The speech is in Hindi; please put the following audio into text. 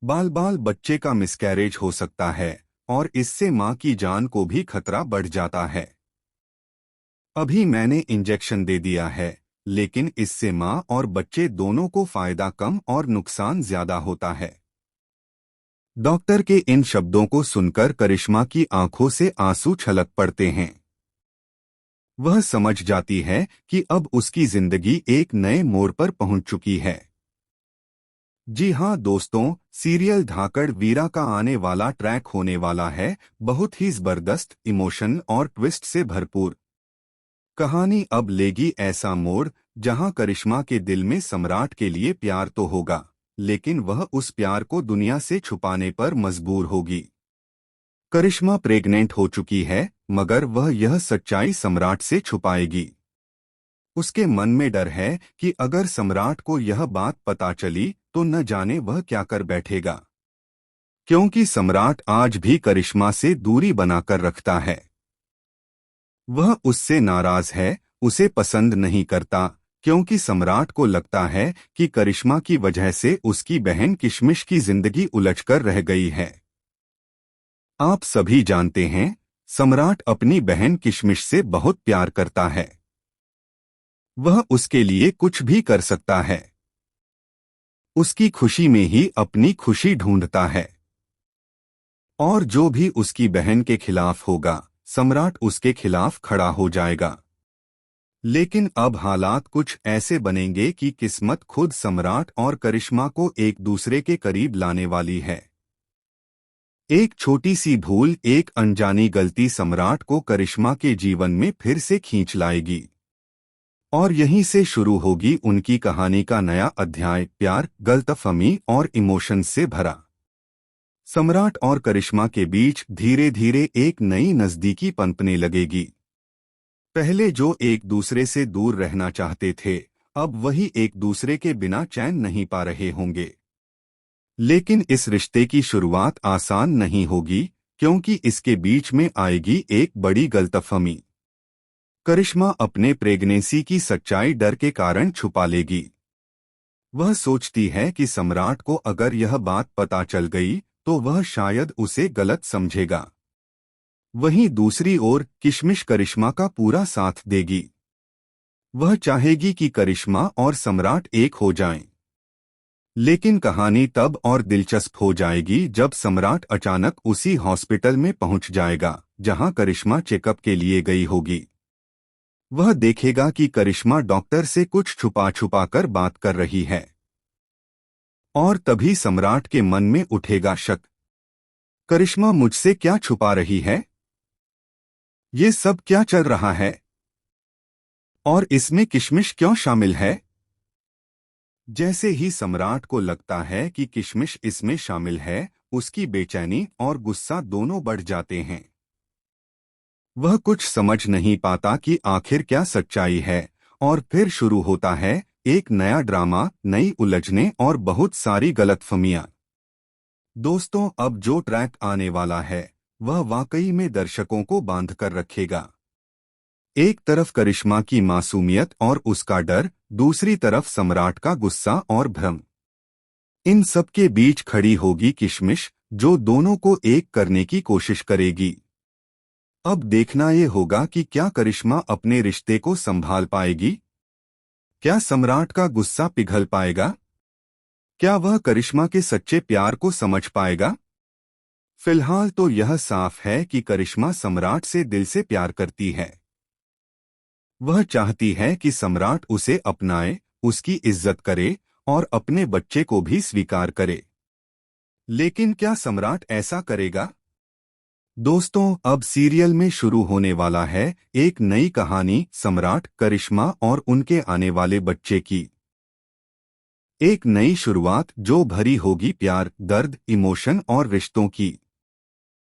बाल बाल बच्चे का मिसकैरेज हो सकता है और इससे मां की जान को भी खतरा बढ़ जाता है। अभी मैंने इंजेक्शन दे दिया है, लेकिन इससे मां और बच्चे दोनों को फायदा कम और नुकसान ज्यादा होता है। डॉक्टर के इन शब्दों को सुनकर करिश्मा की आंखों से आंसू छलक पड़ते हैं। वह समझ जाती है कि अब उसकी जिंदगी एक नए मोड़ पर पहुंच चुकी है। जी हाँ दोस्तों, सीरियल धाकड़ वीरा का आने वाला ट्रैक होने वाला है बहुत ही जबरदस्त इमोशन और ट्विस्ट से भरपूर। कहानी अब लेगी ऐसा मोड़ जहां करिश्मा के दिल में सम्राट के लिए प्यार तो होगा, लेकिन वह उस प्यार को दुनिया से छुपाने पर मजबूर होगी। करिश्मा प्रेग्नेंट हो चुकी है, मगर वह यह सच्चाई सम्राट से छुपाएगी। उसके मन में डर है कि अगर सम्राट को यह बात पता चली तो न जाने वह क्या कर बैठेगा, क्योंकि सम्राट आज भी करिश्मा से दूरी बनाकर रखता है। वह उससे नाराज है, उसे पसंद नहीं करता, क्योंकि सम्राट को लगता है कि करिश्मा की वजह से उसकी बहन किशमिश की जिंदगी उलझकर रह गई है। आप सभी जानते हैं, सम्राट अपनी बहन किशमिश से बहुत प्यार करता है। वह उसके लिए कुछ भी कर सकता है। उसकी खुशी में ही अपनी खुशी ढूंढता है। और जो भी उसकी बहन के खिलाफ होगा, सम्राट उसके खिलाफ खड़ा हो जाएगा। लेकिन अब हालात कुछ ऐसे बनेंगे कि किस्मत खुद सम्राट और करिश्मा को एक दूसरे के करीब लाने वाली है। एक छोटी सी भूल, एक अनजानी गलती सम्राट को करिश्मा के जीवन में फिर से खींच लाएगी। और यहीं से शुरू होगी उनकी कहानी का नया अध्याय, प्यार, गलतफहमी और इमोशन से भरा। सम्राट और करिश्मा के बीच धीरे धीरे एक नई नजदीकी पनपने लगेगी। पहले जो एक दूसरे से दूर रहना चाहते थे, अब वही एक दूसरे के बिना चैन नहीं पा रहे होंगे। लेकिन इस रिश्ते की शुरुआत आसान नहीं होगी, क्योंकि इसके बीच में आएगी एक बड़ी गलतफहमी। करिश्मा अपने प्रेगनेंसी की सच्चाई डर के कारण छुपा लेगी। वह सोचती है कि सम्राट को अगर यह बात पता चल गई तो वह शायद उसे गलत समझेगा। वहीं दूसरी ओर किशमिश करिश्मा का पूरा साथ देगी। वह चाहेगी कि करिश्मा और सम्राट एक हो जाएं। लेकिन कहानी तब और दिलचस्प हो जाएगी जब सम्राट अचानक उसी हॉस्पिटल में पहुंच जाएगा जहां करिश्मा चेकअप के लिए गई होगी। वह देखेगा कि करिश्मा डॉक्टर से कुछ छुपा छुपा कर बात कर रही है। और तभी सम्राट के मन में उठेगा शक। करिश्मा मुझसे क्या छुपा रही है? ये सब क्या चल रहा है? और इसमें किशमिश क्यों शामिल है? जैसे ही सम्राट को लगता है कि किशमिश इसमें शामिल है, उसकी बेचैनी और गुस्सा दोनों बढ़ जाते हैं। वह कुछ समझ नहीं पाता कि आखिर क्या सच्चाई है, और फिर शुरू होता है एक नया ड्रामा, नई उलझने और बहुत सारी गलतफहमियां। दोस्तों, अब जो ट्रैक आने वाला है वह वाकई में दर्शकों को बांध कर रखेगा। एक तरफ करिश्मा की मासूमियत और उसका डर, दूसरी तरफ सम्राट का गुस्सा और भ्रम। इन सब के बीच खड़ी होगी किशमिश, जो दोनों को एक करने की कोशिश करेगी। अब देखना ये होगा कि क्या करिश्मा अपने रिश्ते को संभाल पाएगी? क्या सम्राट का गुस्सा पिघल पाएगा? क्या वह करिश्मा के सच्चे प्यार को समझ पाएगा? फिलहाल तो यह साफ है कि करिश्मा सम्राट से दिल से प्यार करती है। वह चाहती है कि सम्राट उसे अपनाए, उसकी इज्जत करे और अपने बच्चे को भी स्वीकार करे। लेकिन क्या सम्राट ऐसा करेगा? दोस्तों, अब सीरियल में शुरू होने वाला है एक नई कहानी, सम्राट, करिश्मा और उनके आने वाले बच्चे की। एक नई शुरुआत जो भरी होगी प्यार, दर्द, इमोशन और रिश्तों की।